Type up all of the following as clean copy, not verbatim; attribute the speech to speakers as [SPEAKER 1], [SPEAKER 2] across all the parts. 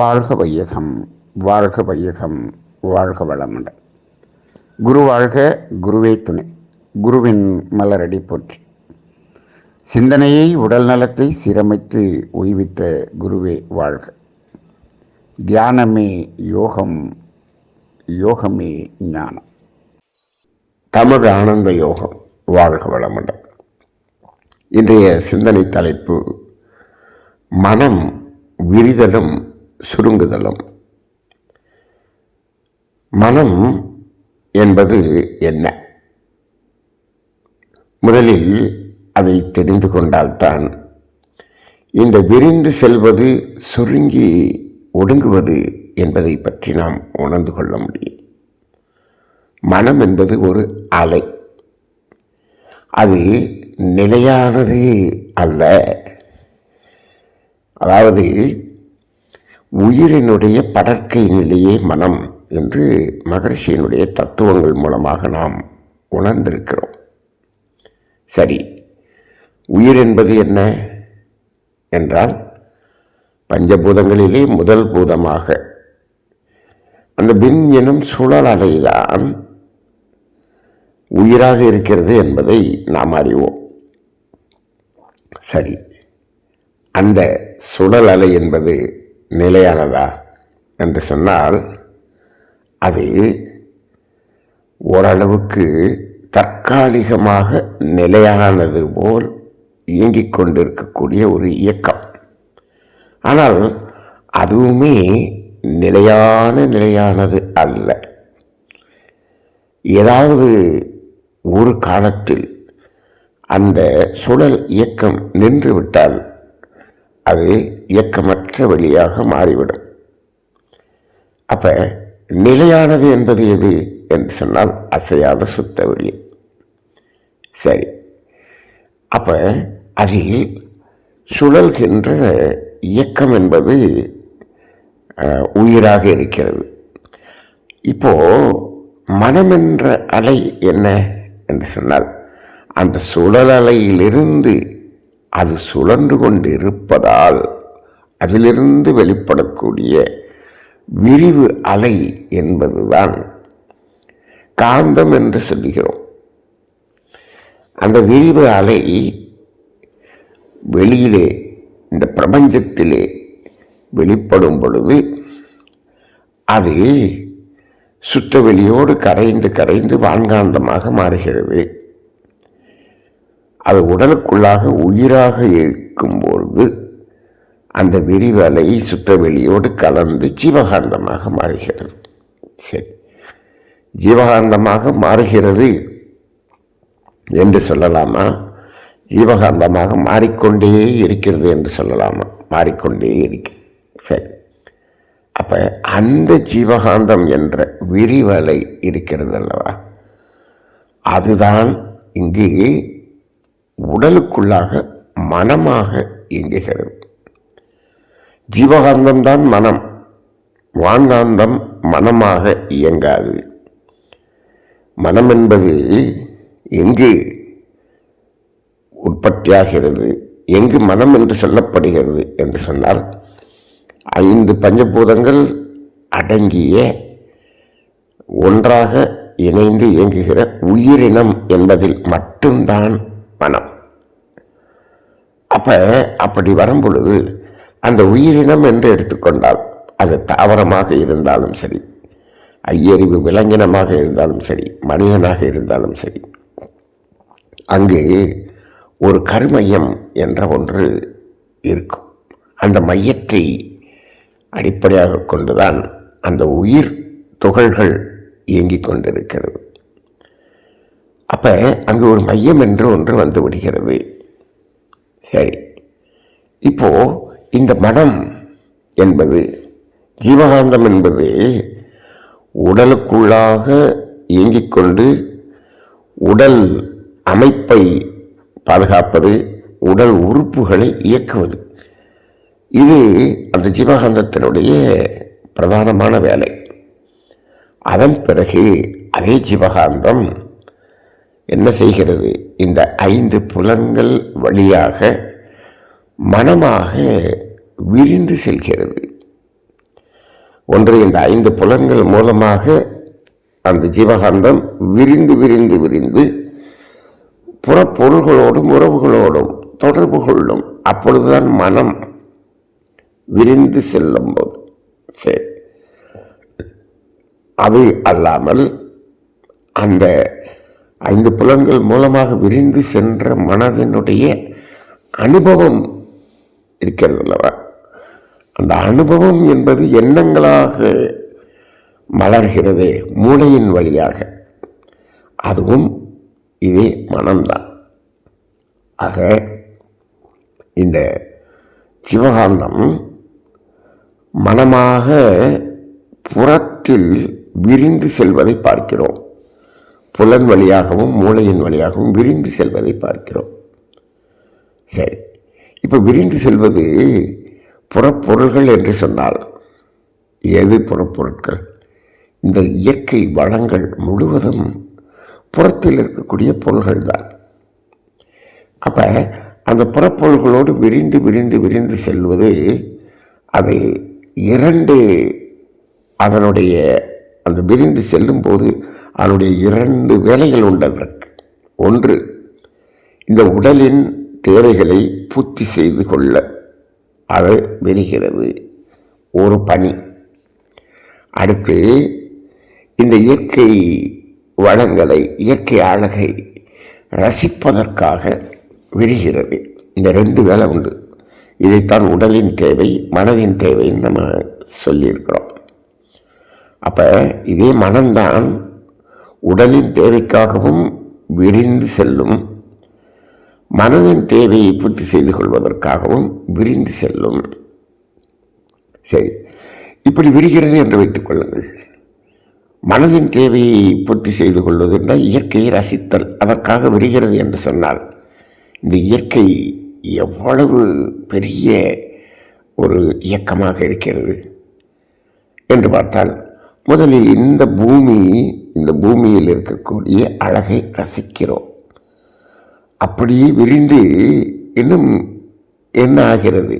[SPEAKER 1] வாழ்க வையகம், வாழ்க வையகம், வாழ்க வளமுடன். குரு வாழ்க, குருவே துணை. குருவின் மலரடி போற்றி. சிந்தனையை, உடல் நலத்தை சீரமைத்து உய்வித்த குருவே வாழ்க. தியானமே யோகம், யோகமே ஞானம். தமிழ் ஆனந்த யோகம். வாழ்க வளமுடன். இன்றைய சிந்தனை தலைப்பு மனம் விரிதலும் சுருங்குதலும். மனம் என்பது என்ன? முதலில் அதை தெரிந்து கொண்டால்தான் இந்த விரிந்து செல்வது, சுருங்கி ஒடுங்குவது என்பதை பற்றி நாம் உணர்ந்து கொள்ள முடியும். மனம் என்பது ஒரு அலை. அது நிலையானது அல்ல. அதாவது உயிரினுடைய படற்கை நிலையே மனம் என்று மகரிஷியினுடைய தத்துவங்கள் மூலமாக நாம் உணர்ந்திருக்கிறோம். சரி, உயிர் என்பது என்ன என்றால் பஞ்சபூதங்களிலே முதல் பூதமாக அந்த பின் எனும் சுழல் அலைதான் உயிராக இருக்கிறது என்பதை நாம் அறிவோம். சரி, அந்த சுழல் அலை என்பது நிலையானதா என்று சொன்னால் அது ஓரளவுக்கு தற்காலிகமாக நிலையானது போல் இயங்கிக் கொண்டிருக்கக்கூடிய ஒரு இயக்கம். ஆனால் அதுவுமே நிலையானது அல்ல. ஏதாவது ஒரு காலத்தில் அந்த சுழல் இயக்கம் நின்றுவிட்டால் அது இயக்கமற்ற வழியாக மாறிவிடும். அப்ப நிலையானது என்பது எது என்று சொன்னால் அசையாத சுத்த வெளி. சரி, அப்ப அதில் சுழல்கின்ற இயக்கம் என்பது உயிராக இருக்கிறது. இப்போ மனம் என்ற அலை என்ன என்று சொன்னால் அந்த சுழல் அலையிலிருந்து அது சுழன்று கொண்டு இருப்பதால் அதிலிருந்து வெளிப்படக்கூடிய விரிவு அலை என்பதுதான் காந்தம் என்று சொல்லுகிறோம். அந்த விரிவு அலை வெளியிலே, இந்த பிரபஞ்சத்திலே வெளிப்படும் பொழுது அது சுற்றவெளியோடு கரைந்து வான்காந்தமாக மாறுகிறது. அது உடலுக்குள்ளாக உயிராக இருக்கும்பொழுது அந்த விரிவு அலை சுற்றவெளியோடு கலந்து ஜீவகாந்தமாக மாறுகிறது. சரி, ஜீவகாந்தமாக மாறுகிறது என்று சொல்லலாமா? ஜீவகாந்தமாக மாறிக்கொண்டே இருக்கிறது என்று சொல்லலாமா? மாறிக்கொண்டே இருக்கு. சரி, அப்ப அந்த ஜீவகாந்தம் என்ற விரிவலை இருக்கிறது அல்லவா, அதுதான் இங்கு உடலுக்குள்ளாக மனமாக இயங்குகிறது. ஜீவகாந்தம்தான் மனம், வான்காந்தம் மனமாக இயங்காது. மனம் என்பது எங்கு உற்பத்தியாகிறது, எங்கு மனம் என்று சொல்லப்படுகிறது என்று சொன்னால் 5 பஞ்சபூதங்கள் அடங்கிய ஒன்றாக இணைந்து இயங்குகிற உயிரினம் என்பதில் மட்டும்தான் மனம். அப்படி வரும் பொழுது அந்த உயிரினம் என்று எடுத்துக்கொண்டால் அது தாவரமாக இருந்தாலும் சரி, ஐயறிவு விலங்கினமாக இருந்தாலும் சரி, மனிதனாக இருந்தாலும் சரி, அங்கு ஒரு கருமையம் என்ற ஒன்று இருக்கும். அந்த மையத்தை அடிப்படையாக கொண்டுதான் அந்த உயிர் துகள்கள் இயங்கிக் கொண்டிருக்கிறது. அப்ப அங்கு ஒரு மையம் என்று ஒன்று வந்து விடுகிறது. சரி, இப்போ இந்த மனம் என்பது, ஜீவகாந்தம் என்பது உடலுக்குள்ளாக இயங்கிக் கொண்டு உடல் அமைப்பை பாதுகாப்பது, உடல் உறுப்புகளை இயக்குவது. இது அந்த ஜீவகாந்தத்தினுடைய பிரதானமான வேலை. அதன் பிறகு அதே ஜீவகாந்தம் என்ன செய்கிறது? இந்த 5 புலன்கள் வழியாக மனமாக விரிந்து செல்கிறது. ஒன்று, இந்த 5 புலன்கள் மூலமாக அந்த ஜீவகாந்தம் விரிந்து விரிந்து விரிந்து புறப்பொருள்களோடும் உறவுகளோடும் தொடர்பு கொள்ளும். அப்பொழுதுதான் மனம் விரிந்து செல்லும் போது. சரி, அது அல்லாமல் அந்த 5 புலன்கள் மூலமாக விரிந்து சென்ற மனதினுடைய அனுபவம் இருக்கிறது அல்லவா? அந்த அனுபவம் என்பது எண்ணங்களாக மலர்கிறதே மூளையின் வழியாக, அதுவும் இதே மனம்தான். ஆக இந்த சிவகாந்தம் மனமாக புறத்தில் விரிந்து செல்வதை பார்க்கிறோம். புலன் வழியாகவும் மூளையின் வழியாகவும் விரிந்து செல்வதை பார்க்கிறோம். சரி, இப்போ விரிந்து செல்வது புறப்பொருள்கள் என்று சொன்னால் எது புறப்பொருட்கள்? இந்த இயற்கை வளங்கள் முழுவதும் புறத்தில் இருக்கக்கூடிய பொருள்கள் தான். அப்போ அந்த புறப்பொருள்களோடு விரிந்து விரிந்து விரிந்து செல்வது, அது 2 அதனுடைய அந்த விரிந்து செல்லும் போது அதனுடைய 2 வேலைகள் உண்டதற்கு. ஒன்று, இந்த உடலின் தேவைகளை பூர்த்தி செய்து கொள்ள அது விரிகிறது, ஒரு பணி. அடுத்து, இந்த இயற்கை வளங்களை, இயற்கை அழகை ரசிப்பதற்காக விரிகிறது. இந்த 2 வேலை உண்டு. இதைத்தான் உடலின் தேவை, மனதின் தேவைன்னு நம்ம சொல்லியிருக்கிறோம். அப்போ இதே மனம்தான் உடலின் தேவைக்காகவும் விரிந்து செல்லும், மனதின் தேவையை பூர்த்தி செய்து கொள்வதற்காகவும் விரிந்து செல்லும். சரி, இப்படி விரிகிறது என்று வைத்துக் கொள்ளுங்கள். மனதின் தேவையை பூர்த்தி செய்து கொள்வது என்றால் இயற்கையை ரசித்தல், அதற்காக விரிகிறது என்று சொன்னால், இந்த இயற்கை எவ்வளவு பெரிய ஒரு இயக்கமாக இருக்கிறது என்று பார்த்தால், முதலில் இந்த பூமியில் இருக்கக்கூடிய அழகை ரசிக்கிறோம். அப்படியே விரிந்து இன்னும் என்ன ஆகிறது?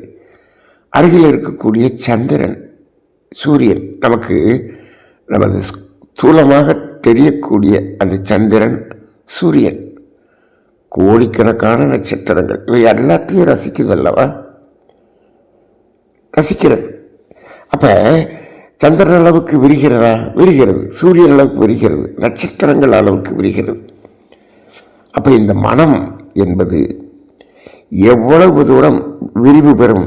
[SPEAKER 1] அருகில் இருக்கக்கூடிய சந்திரன், சூரியன், நமது ஸ்தூலமாக தெரியக்கூடிய அந்த சந்திரன், சூரியன், கோடிக்கணக்கான நட்சத்திரங்கள், இவை எல்லாத்தையும் ரசிக்குது அல்லவா? ரசிக்கிறது. அப்ப சந்திரன் அளவுக்கு விரிகிறதா? விரிகிறது. சூரியன் அளவுக்கு விரிகிறது. நட்சத்திரங்கள் அளவுக்கு விரிகிறது. அப்ப இந்த மனம் என்பது எவ்வளவு தூரம் விரிவு பெறும்,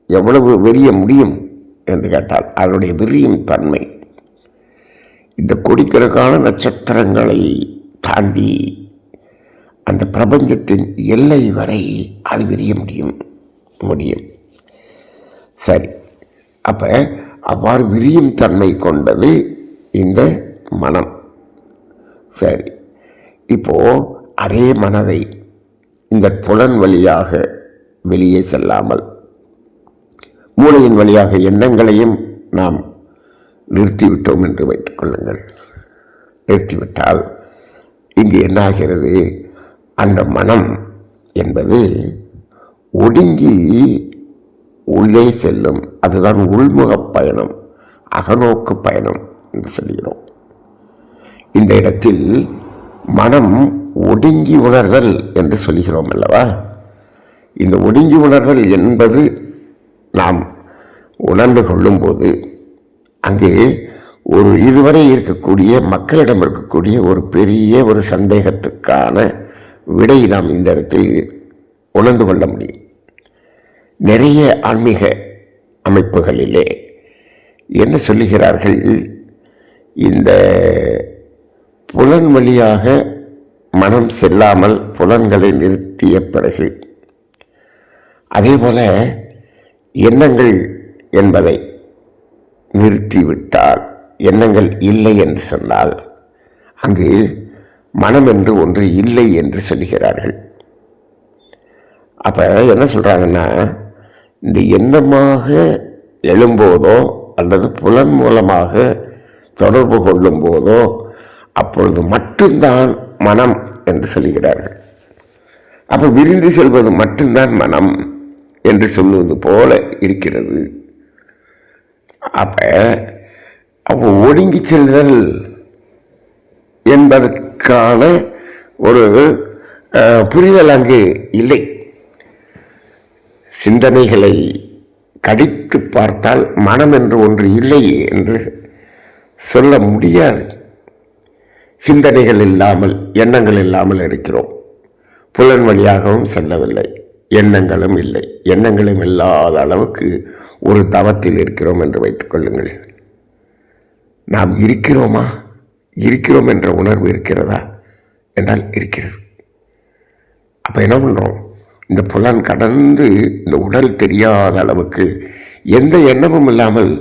[SPEAKER 1] எவ்வளவு விரிய முடியும் என்று கேட்டால், அதனுடைய விரியும் தன்மை இந்த கோடிக்கணக்கான நட்சத்திரங்களை தாண்டி அந்த பிரபஞ்சத்தின் எல்லை வரை அது விரிய முடியும். சரி, அப்ப அவ்வாறு விரியும் தன்மை கொண்டது இந்த மனம். சரி, இப்போ அதே மனதை இந்த புலன் வழியாக வெளியே செல்லாமல் மூளையின் வழியாக எண்ணங்களையும் நாம் நிறுத்திவிட்டோம் என்று வைத்துக் கொள்ளுங்கள். நிறுத்திவிட்டால் இங்கு என்ன ஆகிறது? அந்த மனம் என்பது ஒடுங்கி உள்ளே செல்லும். அதுதான் உள்முக பயணம், அகநோக்கு பயணம் என்று சொல்கிறோம். இந்த இடத்தில் மனம் ஒடுங்கி உணர்தல் என்று சொல்கிறோம் அல்லவா? இந்த ஒடுங்கி உணர்தல் என்பது நாம் உணர்ந்து கொள்ளும்போது அங்கே ஒரு இதுவரை இருக்கக்கூடிய மக்களிடம் இருக்கக்கூடிய ஒரு பெரிய ஒரு சந்தேகத்துக்கான விடை நாம் இந்த இடத்தில் உணர்ந்து கொள்ள முடியும். நிறைய ஆன்மீக அமைப்புகளிலே என்ன சொல்லுகிறார்கள்? இந்த புலன் வழியாக மனம் செல்லாமல் புலன்களை நிறுத்திய பிறகு, அதே போல எண்ணங்கள் என்பதை நிறுத்திவிட்டால், எண்ணங்கள் இல்லை என்று சொன்னால், அங்கு மனம் என்று ஒன்று இல்லை என்று சொல்கிறார்கள். அப்ப என்ன சொல்றாங்கன்னா, இந்த எண்ணமாக எழும்போதோ அல்லது புலன் மூலமாக தொடர்பு கொள்ளும் போதோ அப்பொழுது மட்டும்தான் மனம் என்று சொல்கிறார்கள். அப்ப விரிந்து செல்வது மட்டும்தான் மனம் என்று சொல்லுவது போல இருக்கிறது. அப்போ ஒடுங்கி செல்லுதல் என்பதற்கான ஒரு புரிதல் அங்கு இல்லை. சிந்தனைகளை கடித்து பார்த்தால் மனம் என்று ஒன்று இல்லை என்று சொல்ல முடியாது. சிந்தனைகள் இல்லாமல், எண்ணங்கள் இல்லாமல் இருக்கிறோம். புலன் வழியாகவும் செல்லவில்லை, எண்ணங்களும் இல்லை. எண்ணங்களும் இல்லாத அளவுக்கு ஒரு தவத்தில் இருக்கிறோம் என்று வைத்துக் கொள்ளுங்கள். நாம் இருக்கிறோமா? இருக்கிறோம் என்ற உணர்வு இருக்கிறதா என்றால் இருக்கிறது. அப்போ என்ன பண்ணுறோம்? இந்த புலன் கடந்து இந்த உடல் தெரியாத அளவுக்கு எந்த எண்ணமும் இல்லாமல்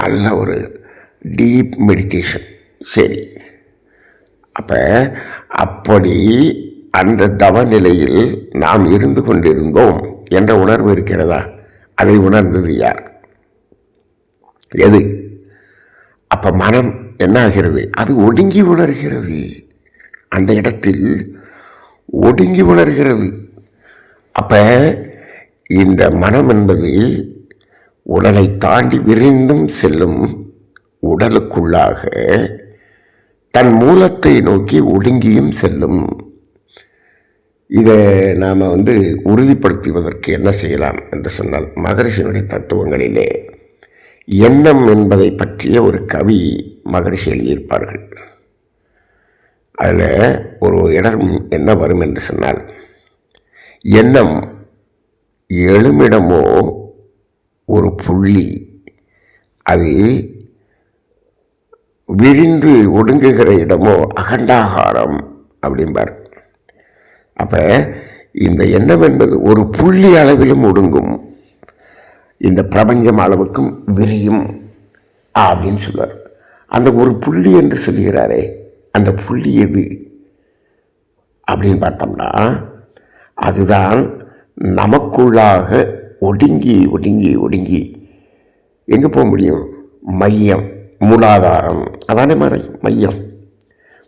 [SPEAKER 1] நல்ல ஒரு டீப் மெடிடேஷன். சரி, அப்படி அந்த தவ நிலையில் நாம் இருந்து கொண்டிருந்தோம் என்ற உணர்வு இருக்கிறதா? அதை உணர்ந்தது யார்? எது? அப்போ மனம் என்ன ஆகிறது? அது ஒடுங்கி உணர்கிறது. அந்த இடத்தில் ஒடுங்கி உணர்கிறது. அப்போ இந்த மனம் என்பது உடலை தாண்டி விரிந்தும் செல்லும், உடலுக்குள்ளாக தன் மூலத்தை நோக்கி ஒடுங்கியும் செல்லும். இதை நாம் உறுதிப்படுத்துவதற்கு என்ன செய்யலாம் என்று சொன்னால், மகரிஷியினுடைய தத்துவங்களிலே எண்ணம் என்பதை பற்றிய ஒரு கவி மகரிஷி எழுதியிருப்பார்கள். அதில் ஒரு இடம் என்ன வரும் என்று சொன்னால், எண்ணம் எழுமிடமோ ஒரு புள்ளி, அது விரிந்து ஒடுங்குகிற இடமோ அகண்டாகாரம் அப்படிம்பார். அப்போ இந்த எண்ணம் என்பது ஒரு புள்ளி அளவிலும் ஒடுங்கும், இந்த பிரபஞ்சம் அளவுக்கும் விரியும் அப்படின்னு சொல்வார். அந்த ஒரு புள்ளி என்று சொல்கிறாரே, அந்த புள்ளி எது அப்படின்னு பார்த்தோம்னா, அதுதான் நமக்குள்ளாக ஒடுங்கி ஒடுங்கி ஒடுங்கி எங்கே போக முடியும்? மையம், மூலாதாரம். அதானே மையம்,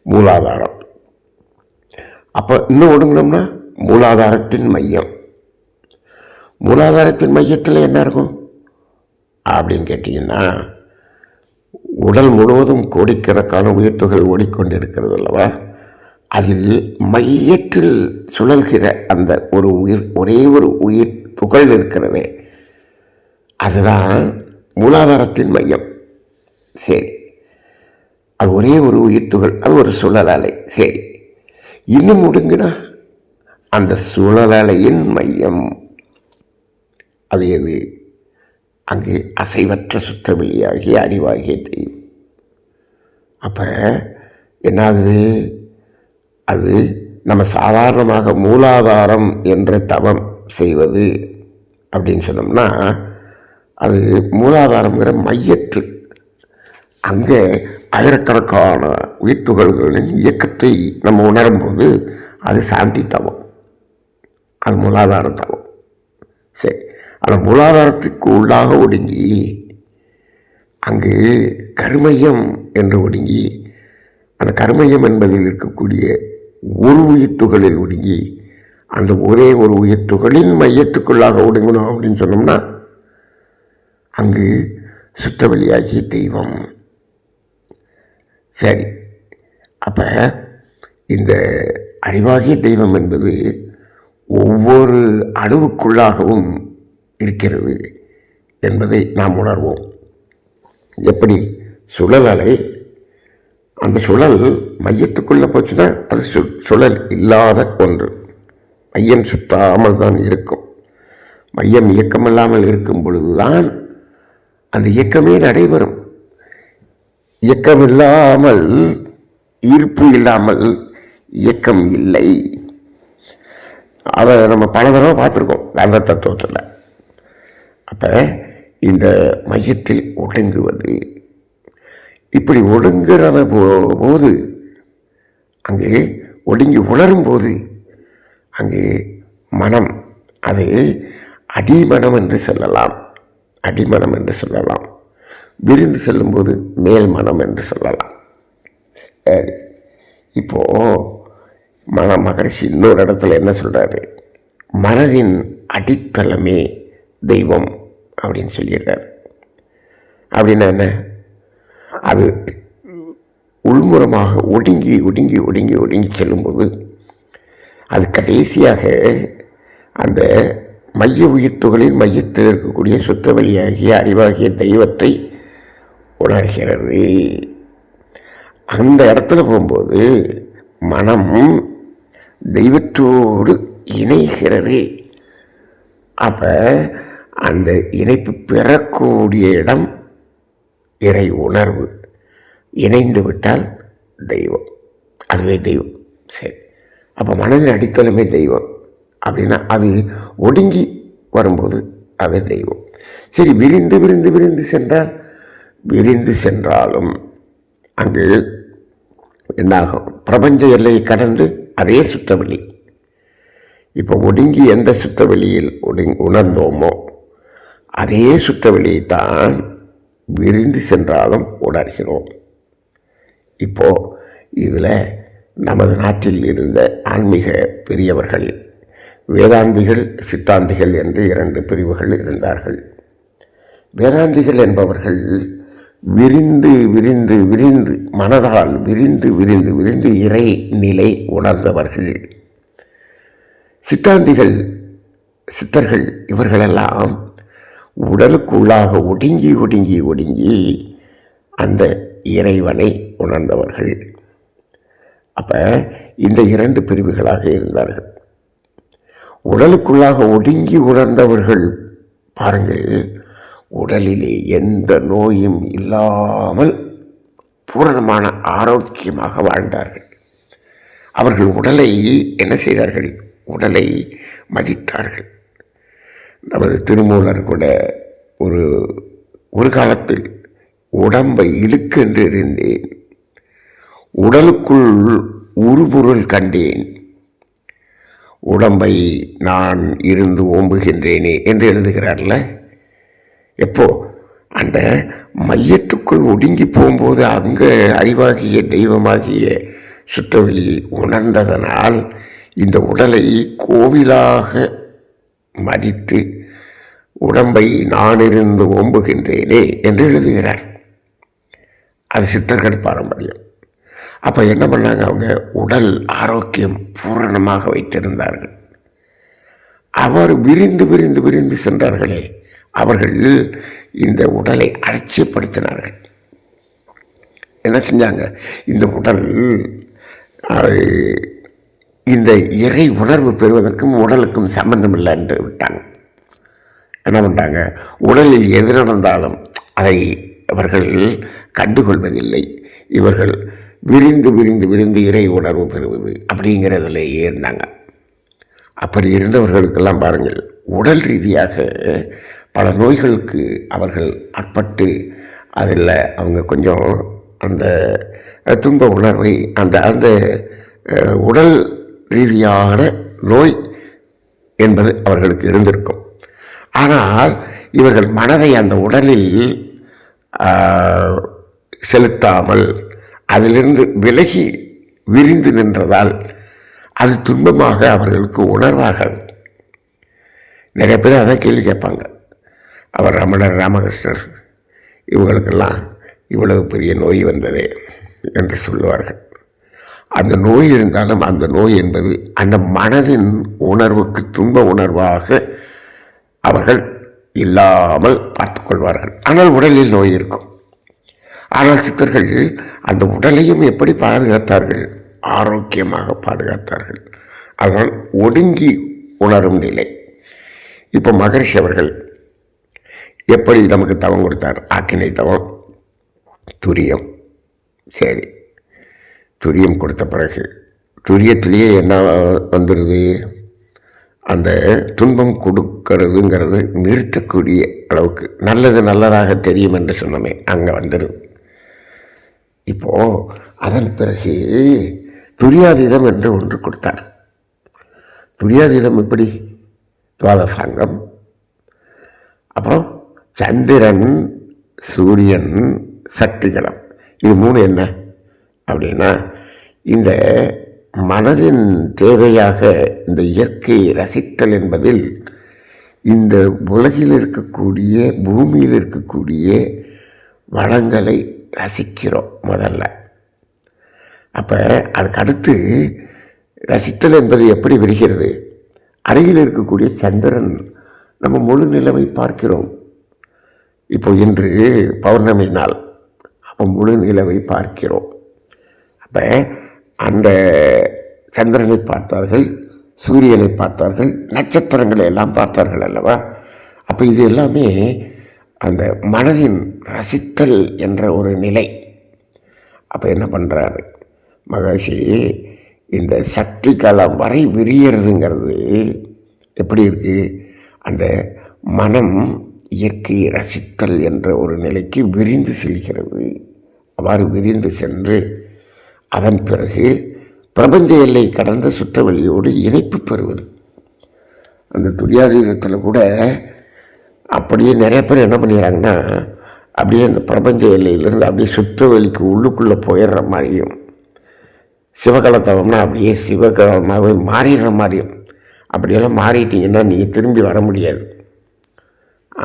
[SPEAKER 1] மூலாதாரம். அப்போ இன்னும் ஒடுங்கினோம்னா மூலாதாரத்தின் மையம். மூலாதாரத்தின் மையத்தில் என்ன இருக்கும் அப்படின்னு கேட்டிங்கன்னா, உடல் முழுவதும் கோடிக்கணக்கான உயிர்த்துகள் ஓடிக்கொண்டிருக்கிறது அல்லவா? அதில் மையத்தில் சுழல்கிற அந்த ஒரு உயிர், ஒரே ஒரு உயிர் துகள் இருக்கிறதே, அதுதான் மூலாதாரத்தின் மையம். சரி, அது ஒரே ஒரு உயிர் துகள், அது ஒரு சுழல் அலை. சரி, இன்னும் ஒடுங்கினா அந்த சுழல் அலையின் மையம் அது எது? அங்கு அசைவற்ற சுத்த வெளியாகிய அறிவாகிய தெய்வம். அப்போ என்னாகுது? அது நம்ம சாதாரணமாக மூலாதாரம் என்ற தவம் செய்வது அப்படின்னு சொன்னோம்னா, அது மூலாதாரங்கிற மையத்தில் அங்கே ஆயிரக்கணக்கான உயிர்த்துகள்களின் இயக்கத்தை நம்ம உணரும்போது அது சாந்தி தவம், அது மூலாதார தவம். சரி, அந்த மூலாதாரத்துக்கு உள்ளாக ஒடுங்கி அங்கு கருமையம் என்று ஒடுங்கி, அந்த கருமையம் என்பதில் இருக்கக்கூடிய ஒரு உயிர்த்துகளில் ஒடுங்கி அந்த ஒரே ஒரு உயிர்த்துகளின் மையத்துக்குள்ளாக ஒடுங்கணும் அப்படின்னு சொன்னோம்னா அங்கு சுத்த வெளியாகிய தெய்வம். சரி, அப்போ இந்த அறிவாகிய தெய்வம் என்பது ஒவ்வொரு அணுவுக்குள்ளாகவும் இருக்கிறது என்பதை நாம் உணர்வோம். எப்படி? சுழல் அலை, அந்த சுழல் மையத்துக்குள்ளே போச்சுன்னா அது சுழல் இல்லாத ஒன்று. மையம் சுத்தாமல் தான் இருக்கும். மையம் இயக்கமில்லாமல் இருக்கும் பொழுதுதான் அந்த இயக்கமே நடைபெறும். இயக்கமில்லாமல், ஈர்ப்பு இல்லாமல் இயக்கம் இல்லை. அதை நம்ம பல தடவை பார்த்துருக்கோம் அந்த தத்துவத்தில். அப்போ இந்த மையத்தில் ஒடுங்குவது, இப்படி ஒடுங்குறத போது அங்கே ஒடுங்கி உணரும் போது அங்கே மனம், அது அடிமனம் என்று சொல்லலாம், அடிமனம் என்று சொல்லலாம். விரிந்து செல்லும்போது மேல் மனம் என்று சொல்லலாம். சரி, இப்போது மகரிஷி இன்னொரு இடத்துல என்ன சொல்கிறாரு? மனதின் அடித்தளமே தெய்வம் அப்படின்னு சொல்லிடுறார். அப்படின்னா என்ன? அது உள்முறமாக ஒடுங்கி ஒடுங்கி ஒடுங்கி ஒடுங்கி செல்லும்போது அது கடைசியாக அந்த மைய உயிர் துகளின் மையத்தில் இருக்கக்கூடிய சுத்த வழியாகிய அறிவாகிய தெய்வத்தை உணர்கிறது. அந்த இடத்துல போகும்போது மனம் தெய்வத்தோடு இணைகிறது. அப்போ அந்த இணைப்பு பெறக்கூடிய இடம் இறை உணர்வு. இணைந்து விட்டால் தெய்வம், அதுவே தெய்வம். சரி, அப்போ மனதின் அடித்தளமே தெய்வம் அப்படின்னா அது ஒடுங்கி வரும்போது அது தெய்வம். சரி, விரிந்து விரிந்து விரிந்து சென்றால், விரிந்து சென்றாலும் அங்கு என்னாகும்? பிரபஞ்ச எல்லையை கடந்து அதே சுத்தவெளி. இப்போ ஒடுங்கி எந்த சுத்தவெளியில் உணர்ந்தோமோ அதே சுத்தவெளியைத்தான் விரிந்து சென்றாலும் உணர்கிறோம். இப்போ இதில் நமது நாட்டில் இருந்த ஆன்மீக பெரியவர்கள், வேதாந்திகள், சித்தாந்திகள் என்று 2 பிரிவுகள் இருந்தார்கள். வேதாந்திகள் என்பவர்கள் விரிந்து விரிந்து விரிந்து மனதால் விரிந்து விரிந்து விரிந்து இறை நிலை உணர்ந்தவர்கள். சித்தர்கள் இவர்களெல்லாம் உடலுக்குள்ளாக ஒடுங்கி ஒடுங்கி ஒடுங்கி அந்த இறைவனை உணர்ந்தவர்கள். அப்போ இந்த 2 பிரிவுகளாக இருந்தார்கள். உடலுக்குள்ளாக ஒடுங்கி உணர்ந்தவர்கள் பாருங்கள், உடலிலே எந்த நோயும் இல்லாமல் பூரணமான ஆரோக்கியமாக வாழ்ந்தார்கள். அவர்கள் உடலை என்ன செய்தார்கள்? உடலை மதித்தார்கள். நமது திருமூலர் கூட ஒரு காலத்தில் உடம்பை இழுக்கென்று இருந்தேன், உடலுக்குள் உருபொருள் கண்டேன், உடம்பை நான் இருந்து ஓம்புகின்றேனே என்று எழுதுகிறார்ல. எப்போ அந்த மையத்துக்குள் ஒடுங்கி போகும்போது அங்கே அறிவாகிய தெய்வமாகிய சுத்தவெளியை உணர்ந்ததனால் இந்த உடலை கோவிலாக மதித்து உடம்பை நான் இருந்து ஓம்புகின்றேனே என்று எழுதுகிறார். அது சித்தர்கள் பாரம்பரியம். அப்போ என்ன பண்ணாங்க? அவங்க உடல் ஆரோக்கியம் பூரணமாக வைத்திருந்தார்கள். அவர் விரிந்து விரிந்து விரிந்து சென்றார்களே, அவர்கள் இந்த உடலை அலட்சியப்படுத்தினார்கள். என்ன செஞ்சாங்க? இந்த உடல் இந்த இறை உணர்வு பெறுவதற்கும் உடலுக்கும் சம்பந்தம் இல்லை என்று விட்டாங்க. என்ன பண்ணிட்டாங்க? உடலில் எது நடந்தாலும் அதை அவர்கள் கண்டுகொள்வதில்லை. இவர்கள் விரிந்து விரிந்து விரிந்து இறை உணர்வு பெறுவது அப்படிங்கிறதுலேயே இருந்தாங்க. அப்படி இருந்தவர்களுக்கெல்லாம் பாருங்கள், உடல் ரீதியாக பல நோய்களுக்கு அவர்கள் ஆட்பட்டு அதில் அவங்க கொஞ்சம் அந்த துன்ப உணர்வை அந்த உடல் ரீதியான நோய் என்பது அவர்களுக்கு இருந்திருக்கும். ஆனால் இவர்கள் மனதை அந்த உடலில் செலுத்தாமல் அதிலிருந்து விலகி விரிந்து நின்றதால் அது துன்பமாக அவர்களுக்கு உணர்வாகாது. நிறைய பேர் அதான் கேள்வி கேட்பாங்க. அவர் ரமணர், ராமகிருஷ்ணர் இவங்களுக்கெல்லாம் இவ்வளவு பெரிய நோய் வந்ததே என்று சொல்லுவார்கள். அந்த நோய் இருந்தாலும் அந்த நோய் என்பது அந்த மனதின் உணர்வுக்கு துன்ப உணர்வாக அவர்கள் இல்லாமல் பார்த்துக்கொள்வார்கள். ஆனால் உடலில் நோய் இருக்கும். ஆனால் சித்தர்கள் அந்த உடலையும் எப்படி பாதுகாத்தார்கள்? ஆரோக்கியமாக பாதுகாத்தார்கள். அதனால் ஒடுங்கி உணரும் நிலை. இப்போ மகரிஷி அவர்கள் எப்படி நமக்கு தவம் கொடுத்தார்? ஆக்கினை தவம், துரியம். சரி, துரியம் கொடுத்த பிறகு துரியத்திலேயே என்ன வந்துடுது? அந்த துன்பம் கொடுக்கறதுங்கிறது நிறுத்தக்கூடிய அளவுக்கு நல்லது நல்லதாக தெரியும் என்று சொன்னோமே, அங்கே வந்துடுது. இப்போது அதன் பிறகு துரியாதீதம் என்று ஒன்று கொடுத்தார். துரியாதீதம் எப்படி? துவாதசாங்கம், அப்புறம் சந்திரன், சூரியன், சக்திகளம். இது 3 என்ன அப்படின்னா, இந்த மனதின் தேவையாக இந்த இயற்கையை ரசித்தல் என்பதில் இந்த உலகில் இருக்கக்கூடிய பூமியில் இருக்கக்கூடிய வளங்களை ரசிக்கிறோம் முதல்ல. அப்போ அதுக்கு அடுத்து ரசித்தல் என்பது எப்படி விரிகிறது? அருகில் இருக்கக்கூடிய சந்திரன் நம்ம முழு நிலவை பார்க்கிறோம். இப்போ இன்று பௌர்ணமி நாள், அப்போ முழு நிலவை பார்க்கிறோம். அப்போ அந்த சந்திரனை பார்த்தார்கள், சூரியனை பார்த்தார்கள், நட்சத்திரங்களை எல்லாம் பார்த்தார்கள் அல்லவா? அப்போ இது எல்லாமே அந்த மனதின் ரசித்தல் என்ற ஒரு நிலை. அப்போ என்ன பண்ணுறாரு மகர்ஷி, இந்த சக்தி காலம் வரை விரியறதுங்கிறது எப்படி இருக்குது? அந்த மனம் இயற்கை ரசித்தல் என்ற ஒரு நிலைக்கு விரிந்து செல்கிறது. அவ்வாறு விரிந்து சென்று அதன் பிறகு பிரபஞ்ச எல்லை கடந்த சுற்றவெளியோடு இணைப்பு பெறுவது. அந்த துரியாதீதத்தில் கூட அப்படியே நிறைய பேர் என்ன பண்ணிடுறாங்கன்னா, அப்படியே அந்த பிரபஞ்ச எல்லையிலேருந்து அப்படியே சுற்றவெளிக்கு உள்ளுக்குள்ளே போயிடுற மாதிரியும், சிவகலத்தவம்னா அப்படியே சிவகலமாகவே மாறிடுற மாதிரியும், அப்படியெல்லாம் மாறிட்டீங்கன்னா நீங்கள் திரும்பி வர முடியாது.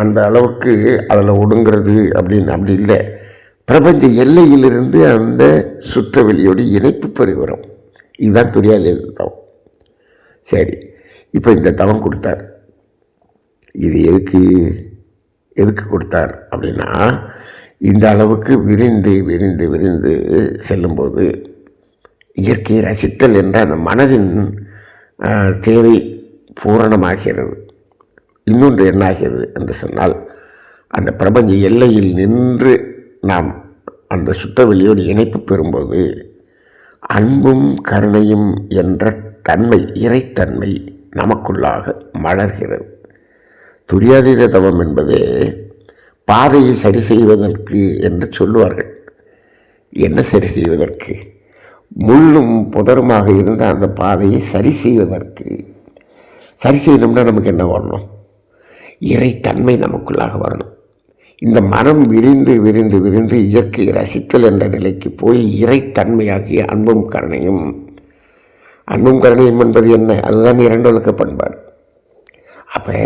[SPEAKER 1] அந்த அளவுக்கு அதில் ஒடுங்கிறது அப்படின்னு அப்படி இல்லை. பிரபஞ்ச எல்லையிலிருந்து அந்த சுற்றவெளியோடு இணைப்பு பெறுகிறோம். இதுதான் துரியாதீத தவம். சரி, இப்போ இந்த தவம் கொடுத்தார். இது எதுக்கு கொடுத்தார் அப்படின்னா, இந்த அளவுக்கு விரிந்து விரிந்து விரிந்து செல்லும்போது இயற்கையை ரசித்தல் என்ற அந்த மனதின் தேவை பூரணமாகிறது. இன்னொன்று என்னாகிறது என்று சொன்னால், அந்த பிரபஞ்ச எல்லையில் நின்று நாம் அந்த சுற்றவெளியோடு இணைப்பு பெறும்போது அன்பும் கருணையும் என்ற தன்மை, இறைத்தன்மை நமக்குள்ளாக மலர்கிறது. துரியாதீத தவம் என்பது பாதையை சரி செய்வதற்கு என்று சொல்லுவார்கள். என்ன சரி செய்வதற்கு? முள்ளும் புதருமாக இருந்த அந்த பாதையை சரி செய்வதற்கு. சரி செய்யணும்னா நமக்கு என்ன வரணும்? இறைத்தன்மை நமக்குள்ளாக வரணும். இந்த மனம் விரிந்து விரிந்து விரிந்து இயற்கை ரசித்தல் என்ற நிலைக்கு போய் இறைத்தன்மையாகிய அன்பும் கருணையும். அன்பும் கருணையும் என்பது என்ன? அதுதான் இரண்டொழுக்க பண்பாடு. அப்போ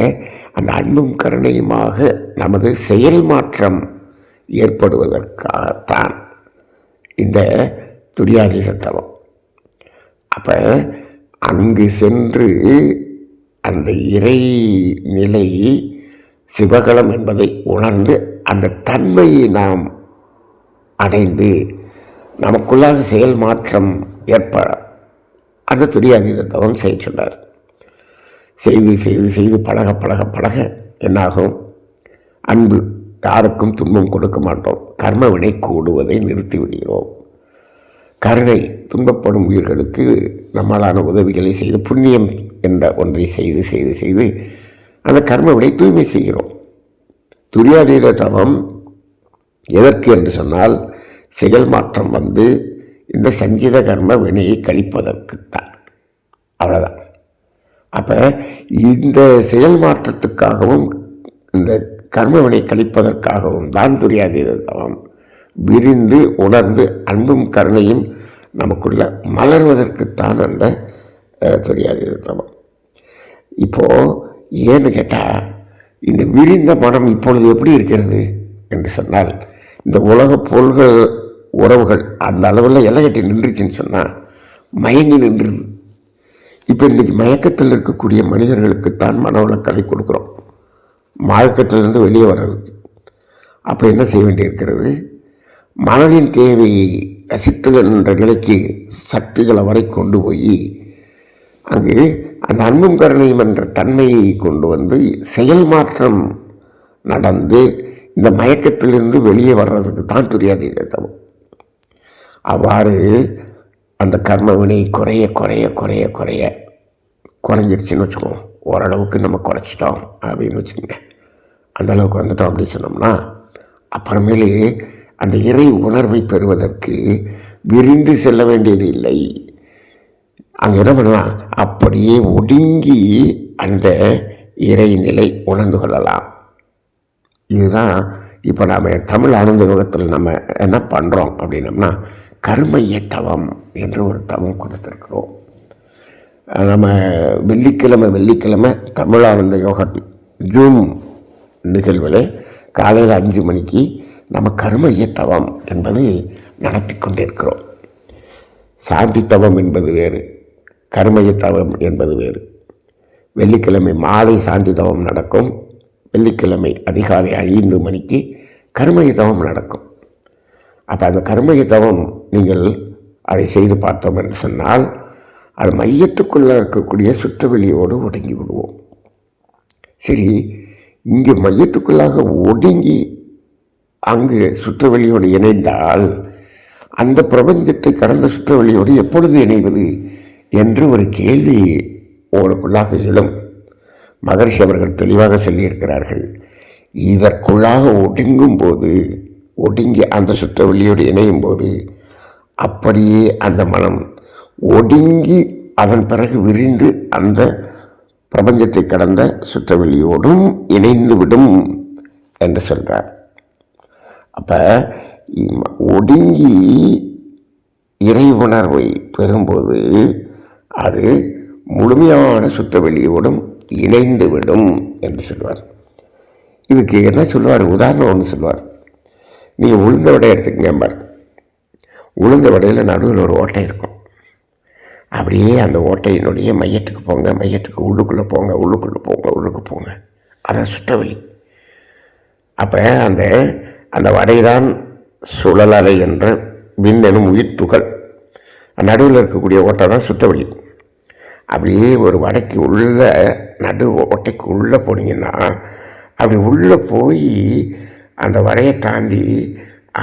[SPEAKER 1] அந்த அன்பும் கருணையுமாக நமது செயல் மாற்றம் ஏற்படுவதற்காகத்தான் இந்த துரியாதீத தவம். அப்போ அங்கு சென்று அந்த இறை நிலை சிவகலம் என்பதை உணர்ந்து அந்த தன்மையை நாம் அடைந்து நமக்குள்ளாக செயல் மாற்றம் ஏற்பட அந்த துரியாதீத தவம் செய்ய சொன்னார். செய்து செய்து செய்து பழக பழக பழக என்னாகும்? அன்பு, யாருக்கும் துன்பம் கொடுக்க மாட்டோம், கர்ம வினை கூடுவதை நிறுத்தி விடுகிறோம். கருணை, துன்பப்படும் உயிர்களுக்கு நம்மளான உதவிகளை செய்து புண்ணியம் என்ற ஒன்றை செய்து செய்து செய்து அந்த கர்ம வினை தூய்மை செய்கிறோம். துரியாதீத தவம் எதற்கு என்று சொன்னால், செயல் மாற்றம் வந்து இந்த சங்கீத கர்ம வினையை கழிப்பதற்குத்தான். அவ்வளோதான். அப்போ இந்த செயல் மாற்றத்துக்காகவும் இந்த கர்மவினை கழிப்பதற்காகவும் தான் துரியாதீத தவம் விரிந்து உணர்ந்து அன்பும் கருணையும் நமக்குள்ள மலர்வதற்குத்தான் அந்த துரியாதீத தவம். இப்போது ஏன்னு கேட்டால், இந்த விரிந்த மனம் இப்பொழுது எப்படி இருக்கிறது என்று சொன்னால், இந்த உலக பொருள்கள் உறவுகள் அந்த அளவில் எல்லை கட்டி நின்றுச்சுன்னு சொன்னால் மயங்கி நின்றுது. இப்போ இன்றைக்கி மயக்கத்தில் இருக்கக்கூடிய மனிதர்களுக்குத்தான் மனவளக்கலை கொடுக்குறோம், மயக்கத்திலிருந்து வெளியே வர்றதுக்கு. அப்போ என்ன செய்ய வேண்டியிருக்கிறது? மனதின் தேவையை ரசித்தல் என்ற நிலைக்கு சக்திகளை வரை கொண்டு போய் அங்கு அந்த அன்பும் கருணையும் என்ற தன்மையை கொண்டு வந்து செயல் மாற்றம் நடந்து இந்த மயக்கத்திலிருந்து வெளியே வர்றதுக்கு தான் துரியாதீத தவம். அவ்வாறு அந்த கர்மவினை குறைய குறைய குறைய குறைய குறைஞ்சிருச்சுன்னு வச்சுக்கோங்க. ஓரளவுக்கு நம்ம குறைச்சிட்டோம் அப்படின்னு வச்சுக்கோங்க. அந்தளவுக்கு வந்துட்டோம் அப்படின்னு சொன்னோம்னா, அப்புறமேலே அந்த இறை உணர்வை பெறுவதற்கு விரிந்து செல்ல வேண்டியது இல்லை. அங்கே என்ன பண்ணலாம்? அப்படியே ஒடுங்கி அந்த இறைநிலை உணர்ந்து கொள்ளலாம். இதுதான் இப்போ நாம் தமிழ் ஆனந்த யோகத்தில் நம்ம என்ன பண்ணுறோம் அப்படின்னம்னா, கர்மய தவம் என்று ஒரு தவம் கொடுத்துருக்குறோம். நம்ம வெள்ளிக்கிழமை தமிழ் ஆனந்த யோகம் ஜூம் நிகழ்வில் காலையில் 5 மணிக்கு நம்ம கர்மய தவம் என்பது நடத்தி கொண்டிருக்கிறோம். சாந்தி தவம் என்பது வேறு, கர்மய தவம் என்பது வேறு. வெள்ளிக்கிழமை மாலை சாந்தி தவம் நடக்கும், வெள்ளிக்கிழமை அதிகாலை 5 மணிக்கு கர்மய தவம் நடக்கும். அப்போ அந்த கர்மய தவம் நீங்கள் அதை செய்து பார்த்தோம் என்று சொன்னால் அது மையத்துக்குள்ளே இருக்கக்கூடிய சுற்றவெளியோடு ஒடுங்கி விடுவோம். சரி, இங்கே மையத்துக்குள்ளாக ஒடுங்கி அங்கு சுற்றவெளியோடு இணைந்தால் அந்த பிரபஞ்சத்தை கடந்த சுற்றவெளியோடு எப்பொழுது இணைவது என்று ஒரு கேள்வி உங்களுக்குள்ளாக எழும். மகரிஷி அவர்கள் தெளிவாக சொல்லியிருக்கிறார்கள். இதற்குள்ளாக ஒடுங்கும் போது, ஒடுங்கி அந்த சுற்றவெளியோடு இணையும் போது அப்படியே அந்த மனம் ஒடுங்கி அதன் பிறகு விரிந்து அந்த பிரபஞ்சத்தை கடந்த சுற்றவெளியோடும் இணைந்து விடும் என்று சொல்கிறார். அப்போ ஒடுங்கி இறை உணர்வை பெறும்போது அது முழுமையான சுற்றவெளியோடும் இணைந்து விடும் என்று சொல்வார். இதுக்கு என்ன சொல்லுவார், உதாரணம் ஒன்று சொல்லுவார். நீங்கள் உளுந்த வடை எடுத்துக்கங்க பார். உளுந்த வடையில் நடுவில் ஒரு ஓட்டை இருக்கும். அப்படியே அந்த ஓட்டையினுடைய மையத்துக்கு போங்க, மையத்துக்கு உள்ளுக்குள்ளே போங்க, உள்ளுக்குள்ளே போங்க, உள்ளுக்கு போங்க. அதான் சுற்றவெளி. அப்போ அந்த வடை தான் சுழலலை என்ற விண்ணெனும் உயிர் துகள். நடுவில் இருக்கக்கூடிய ஓட்டை தான் சுற்றவெளி. அப்படியே ஒரு வடைக்கு உள்ள நடு ஓட்டைக்கு உள்ளே போனீங்கன்னா அப்படி உள்ளே போய் அந்த வடையை தாண்டி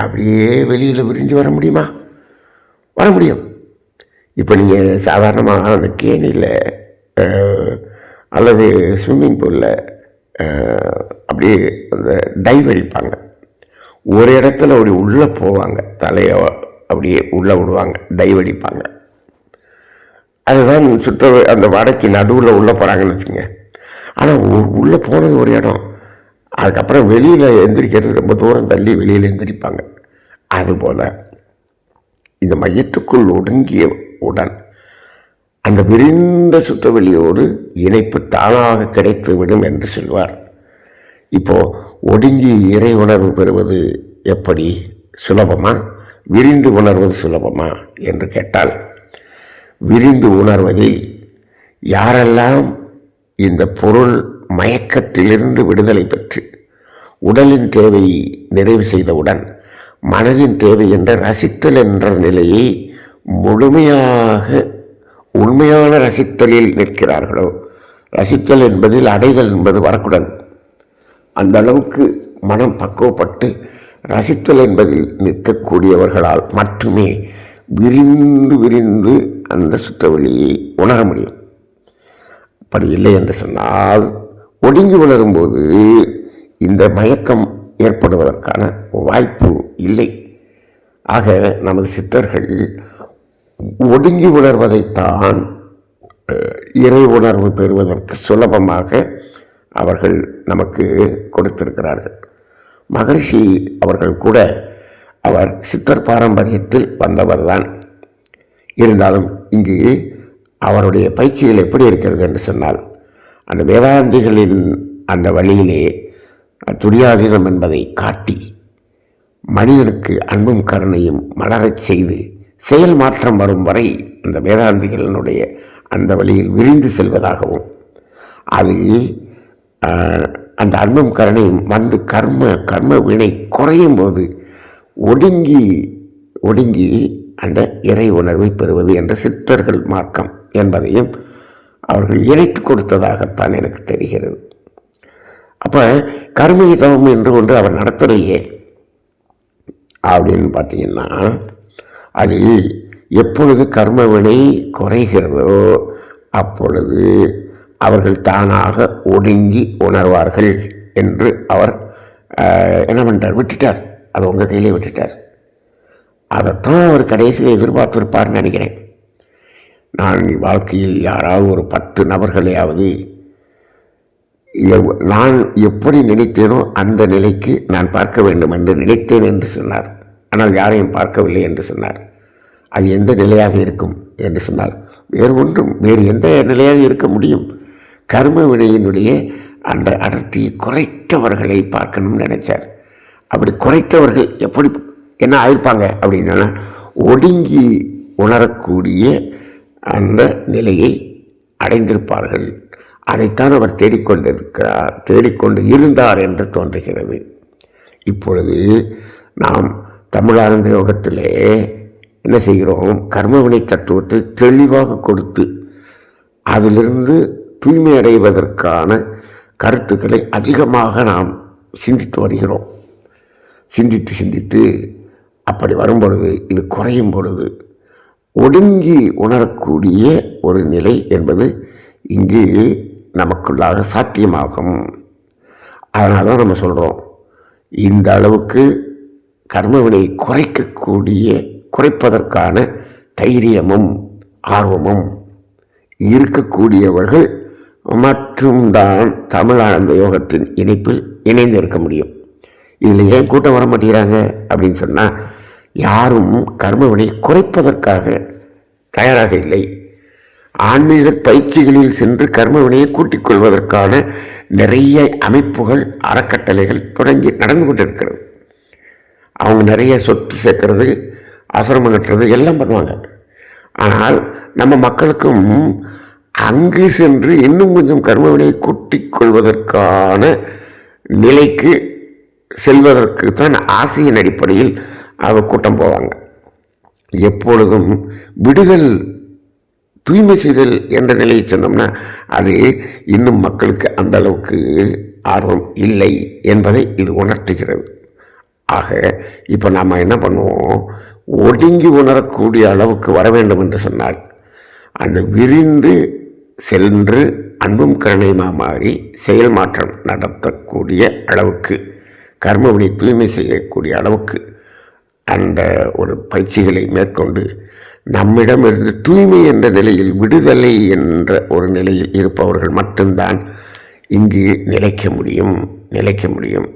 [SPEAKER 1] அப்படியே வெளியில் விரிஞ்சு வர முடியுமா? வர முடியும். இப்போ நீங்கள் சாதாரணமாக அந்த கேணியில் அல்லது ஸ்விம்மிங் பூலில் அப்படியே அந்த டைவ் அடிப்பாங்க. ஒரு இடத்துல அப்படி உள்ளே போவாங்க, தலையை அப்படியே உள்ளே விடுவாங்க, டைவ் அடிப்பாங்க. அதுதான் அந்த வடைக்கு நடுவில் உள்ளே போகிறாங்கன்னு வச்சுங்க. ஆனால் உள்ளே போனது ஒரு இடம், அதுக்கப்புறம் வெளியில் எந்திரிக்கிறது ரொம்ப தூரம் தள்ளி வெளியில் எந்திரிப்பாங்க. அதுபோல் இந்த மையத்துக்குள் ஒடுங்கிய உடன் அந்த விரிந்த சுற்றவெளியோடு இணைப்பு தானாக கிடைத்துவிடும் என்று சொல்வார். இப்போது ஒடுங்கி இறை உணர்வு பெறுவது எப்படி சுலபமா, விரிந்து உணர்வது சுலபமா என்று கேட்டால், விரிந்து உணர்வதில் யாரெல்லாம் இந்த பொருள் மயக்கத்திலிருந்து விடுதலை பெற்று உடலின் தேவையை நிறைவு செய்தவுடன் மனதின் தேவை என்ற ரசித்தல் என்ற நிலையை முழுமையாக உண்மையான ரசித்தலில் நிற்கிறார்களோ, ரசித்தல் என்பதில் அடைதல் என்பது வரக்கூடாது, அந்த அளவுக்கு மனம் பக்குவப்பட்டு ரசித்தல் என்பதில் நிற்கக்கூடியவர்களால் மட்டுமே விரிந்து விரிந்து அந்த சுற்றவெளியை உணர முடியும். அப்படி இல்லை என்று சொன்னால் ஒடுங்கி உணரும்போது இந்த மயக்கம் ஏற்படுவதற்கான வாய்ப்பு இல்லை. ஆக நமது சித்தர்கள் ஒடுங்கி உணர்வதைத்தான் இறை உணர்வு பெறுவதற்கு சுலபமாக அவர்கள் நமக்கு கொடுத்திருக்கிறார்கள். மகரிஷி அவர்கள் கூட அவர் சித்தர் பாரம்பரியத்தில் வந்தவர்தான். இருந்தாலும் இங்கு அவருடைய பயிற்சிகள் எப்படி இருக்கிறது என்று சொன்னால், அந்த வேதாந்திகளின் அந்த வழியிலே துரியாதீனம் என்பதை காட்டி மனிதனுக்கு அன்பும் கருணையும் மலரச் செய்து செயல் மாற்றம் வரும் வரை அந்த வேதாந்திகளினுடைய அந்த வழியில் விரிந்து செல்வதாகவும், அது அந்த அன்பும் கருணையும் வந்து கர்ம வினை குறையும் போது ஒடுங்கி அந்த இறை உணர்வை பெறுவது என்ற சித்தர்கள் மார்க்கம் என்பதையும் அவர்கள் இணைத்து கொடுத்ததாகத்தான் எனக்கு தெரிகிறது. அப்போ கர்ம தவம் என்று ஒன்று அவர் நடத்துறையே அப்படின்னு பார்த்தீங்கன்னா, அது எப்பொழுது கர்ம வினை குறைகிறதோ அப்பொழுது அவர்கள் தானாக ஒடுங்கி உணர்வார்கள் என்று அவர் என்ன பண்ணிட்டார், விட்டுட்டார். அதை உங்கள் கையிலே விட்டுட்டார். அதைத்தான் அவர் கடைசியில் எதிர்பார்த்திருப்பார்னு நினைக்கிறேன். நான் வாழ்க்கையில் யாராவது ஒரு 10 நபர்களையாவது நான் எப்படி நினைத்தேனோ அந்த நிலைக்கு நான் பார்க்க வேண்டும் என்று நினைத்தேன் என்று சொன்னார். ஆனால் யாரையும் பார்க்கவில்லை என்று சொன்னார். அது எந்த நிலையாக இருக்கும் என்று சொன்னால் வேறு எந்த நிலையாக இருக்க முடியும்? கர்ம வினையினுடைய அந்த அடர்த்தியை குறைத்தவர்களை பார்க்கணும்னு நினைச்சார். அப்படி குறைத்தவர்கள் எப்படி என்ன ஆயிருப்பாங்க அப்படின்னா, ஒடுங்கி உணரக்கூடிய அந்த நிலையை அடைந்திருப்பார்கள். அதைத்தான் அவர் தேடிக்கொண்டு இருந்தார் என்று தோன்றுகிறது. இப்பொழுது நாம் தமிழானந்த யோகத்திலே என்ன செய்கிறோம்? கர்மவினை தத்துவத்தை தெளிவாக கொடுத்து அதிலிருந்து தூய்மை அடைவதற்கான கருத்துக்களை அதிகமாக நாம் சிந்தித்து வருகிறோம். சிந்தித்து அப்படி வரும் பொழுது, இது குறையும் பொழுது ஒடுங்கி உணரக்கூடிய ஒரு நிலை என்பது இங்கு நமக்குள்ளாக சாத்தியமாகும். அதனால தான் நம்ம சொல்கிறோம், இந்த அளவுக்கு கர்மவினை குறைப்பதற்கான தைரியமும் ஆர்வமும் இருக்கக்கூடியவர்கள் மட்டும்தான் தமிழானந்த யோகத்தின் இணைப்பில் இணைந்து இருக்க முடியும். இதில் ஏன் கூட்டம் வர மாட்டேங்கிறாங்க அப்படின்னு சொன்னால், யாரும் கர்மவினை குறைப்பதற்காக தயாராக இல்லை. ஆன்மீக பயிற்சிகளில் சென்று கர்மவினையை கூட்டிக் கொள்வதற்கான நிறைய அமைப்புகள், அறக்கட்டளைகள் தொடங்கி நடந்து கொண்டிருக்கிறது. அவங்க நிறைய சொத்து சேர்க்கறது, ஆசிரமம் கட்டுறது எல்லாம் பண்ணுவாங்க. ஆனால் நம்ம மக்களுக்கும் அங்கு சென்று இன்னும் கொஞ்சம் கர்மவினையை கூட்டிக் கொள்வதற்கான நிலைக்கு செல்வதற்கு தான் ஆசையின் அடிப்படையில் அவர் கூட்டம் போவாங்க. எப்பொழுதும் விடுதல், தூய்மை செய்தல் என்ற நிலையை சொன்னோம்னா, அது இன்னும் மக்களுக்கு அந்த அளவுக்கு ஆர்வம் இல்லை என்பதை இது உணர்த்துகிறது. ஆக இப்போ நாம் என்ன பண்ணுவோம்? ஒடுங்கி உணரக்கூடிய அளவுக்கு வர வேண்டும் என்று சொன்னால், அந்த விரிந்து சென்று அன்பும் கருணையுமா மாறி செயல் மாற்றம் நடத்தக்கூடிய அளவுக்கு, கர்மவினை தூய்மை செய்யக்கூடிய அளவுக்கு அந்த ஒரு பயிற்சிகளை மேற்கொண்டு நம்மிடமிருந்து தூய்மை என்ற நிலையில், விடுதலை என்ற ஒரு நிலையில் இருப்பவர்கள் மட்டும்தான் இங்கு நிலைக்க முடியும்.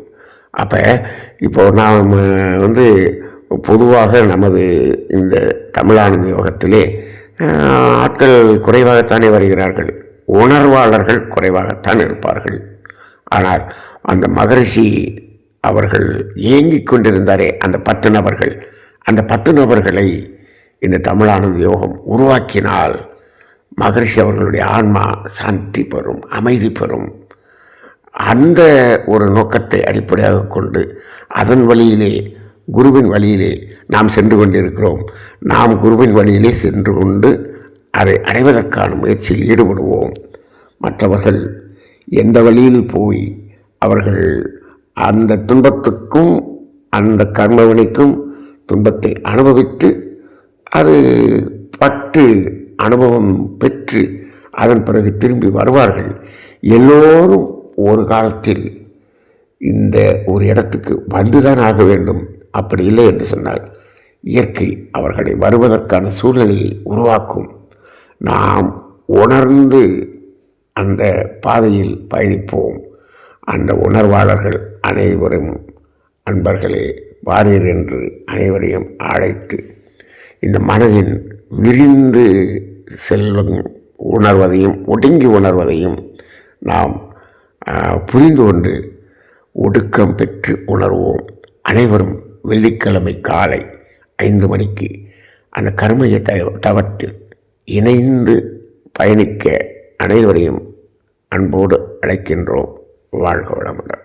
[SPEAKER 1] அப்போ இப்போ நாம் பொதுவாக நமது இந்த தமிழானந்த யோகத்திலே ஆட்கள் குறைவாகத்தானே வருகிறார்கள், உணர்வாளர்கள் குறைவாகத்தான் இருப்பார்கள். ஆனால் அந்த மகரிஷி அவர்கள் ஏங்கிக் கொண்டிருந்தாரே அந்த 10 நபர்களை இந்த தமிழானந்த யோகம் உருவாக்கினால் மகரிஷி அவர்களுடைய ஆன்மா சாந்தி பெறும், அமைதி பெறும். அந்த ஒரு நோக்கத்தை அடிப்படையாக கொண்டு அதன் வழியிலே, குருவின் வழியிலே நாம் சென்று கொண்டிருக்கிறோம். நாம் குருவின் வழியிலே சென்று கொண்டு அதை அடைவதற்கான முயற்சியில் ஈடுபடுவோம். மற்றவர்கள் எந்த வழியில் போய் அவர்கள் அந்த துன்பத்துக்கும் அந்த கர்மவினைக்கும் துன்பத்தை அனுபவித்து அது பட்டு அனுபவம் பெற்று அதன் பிறகு திரும்பி வருவார்கள். எல்லோரும் ஒரு காலத்தில் இந்த ஒரு இடத்துக்கு வந்துதான் ஆக வேண்டும். அப்படி இல்லை என்று சொன்னால் இயற்கை அவர்களை வருவதற்கான சூழ்நிலையை உருவாக்கும். நாம் உணர்ந்து அந்த பாதையில் பயணிப்போம். அந்த உணர்வாளர்கள் அனைவரும் அன்பர்களே வாரீர் என்று அனைவரையும் அழைத்து இந்த மனதின் விரிந்து செல்லும் உணர்வதையும் ஒடுங்கி உணர்வதையும் நாம் புரிந்து கொண்டு ஒடுக்கம் பெற்று உணர்வோம். அனைவரும் வெள்ளிக்கிழமை காலை 5 மணிக்கு அந்த கர்மய தவத்தில் இணைந்து பயணிக்க அனைவரையும் அன்போடு அழைக்கின்றோம். வாழ்க வளமுடன்.